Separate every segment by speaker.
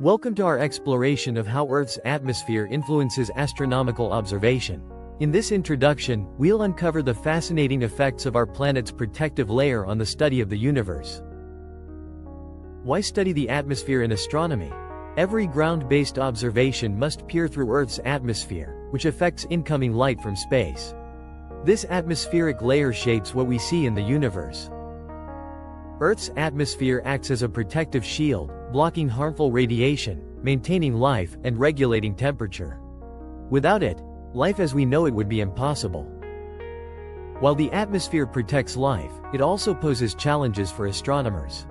Speaker 1: Welcome to our exploration of how Earth's atmosphere influences astronomical observation. In this introduction, we'll uncover the fascinating effects of our planet's protective layer on the study of the universe. Why study the atmosphere in astronomy? Every ground-based observation must peer through Earth's atmosphere, which affects incoming light from space. This atmospheric layer shapes what we see in the universe. Earth's atmosphere acts as a protective shield, blocking harmful radiation, maintaining life, and regulating temperature. Without it, life as we know it would be impossible. While the atmosphere protects life, it also poses challenges for astronomers.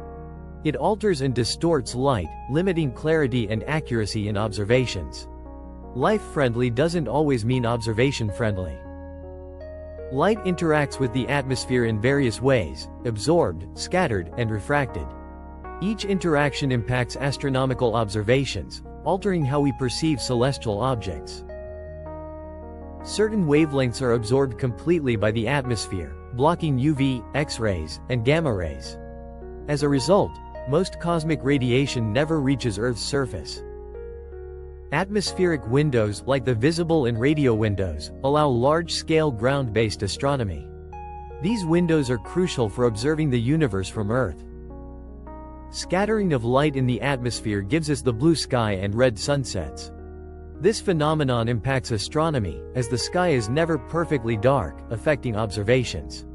Speaker 1: It alters and distorts light, limiting clarity and accuracy in observations. Life-friendly doesn't always mean observation-friendly. Light interacts with the atmosphere in various ways: absorbed, scattered, and refracted. Each interaction impacts astronomical observations, altering how we perceive celestial objects. Certain wavelengths are absorbed completely by the atmosphere, blocking UV, X-rays, and gamma rays. As a result, most cosmic radiation never reaches Earth's surface. Atmospheric windows, like the visible and radio windows, allow large-scale ground-based astronomy. These windows are crucial for observing the universe from Earth. Scattering of light in the atmosphere gives us the blue sky and red sunsets. This phenomenon impacts astronomy, as the sky is never perfectly dark, affecting observations.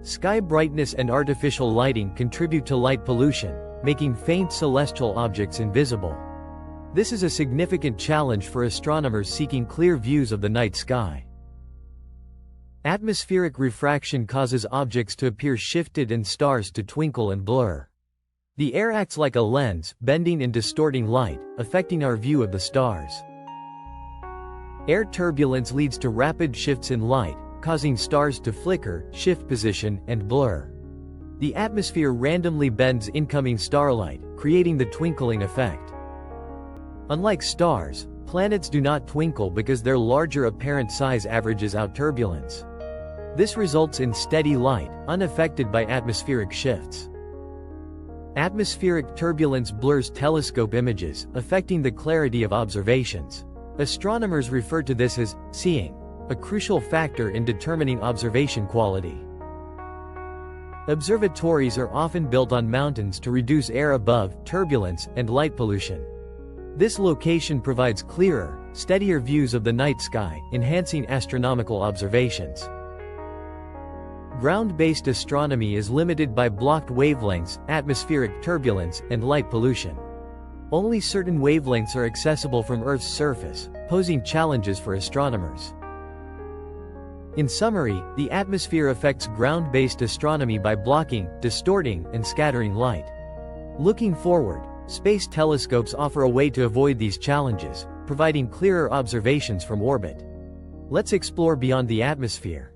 Speaker 1: Sky brightness and artificial lighting contribute to light pollution, making faint celestial objects invisible. This is a significant challenge for astronomers seeking clear views of the night sky. Atmospheric refraction causes objects to appear shifted and stars to twinkle and blur. The air acts like a lens, bending and distorting light, affecting our view of the stars. Air turbulence leads to rapid shifts in light, causing stars to flicker, shift position, and blur. The atmosphere randomly bends incoming starlight, creating the twinkling effect. Unlike stars, planets do not twinkle because their larger apparent size averages out turbulence. This results in steady light, unaffected by atmospheric shifts. Atmospheric turbulence blurs telescope images, affecting the clarity of observations. Astronomers refer to this as seeing, a crucial factor in determining observation quality. Observatories are often built on mountains to reduce air above, turbulence, and light pollution. This location provides clearer, steadier views of the night sky, enhancing astronomical observations. Ground-based astronomy is limited by blocked wavelengths, atmospheric turbulence, and light pollution. Only certain wavelengths are accessible from Earth's surface, posing challenges for astronomers. In summary, the atmosphere affects ground-based astronomy by blocking, distorting, and scattering light. Looking forward, space telescopes offer a way to avoid these challenges, providing clearer observations from orbit. Let's explore beyond the atmosphere.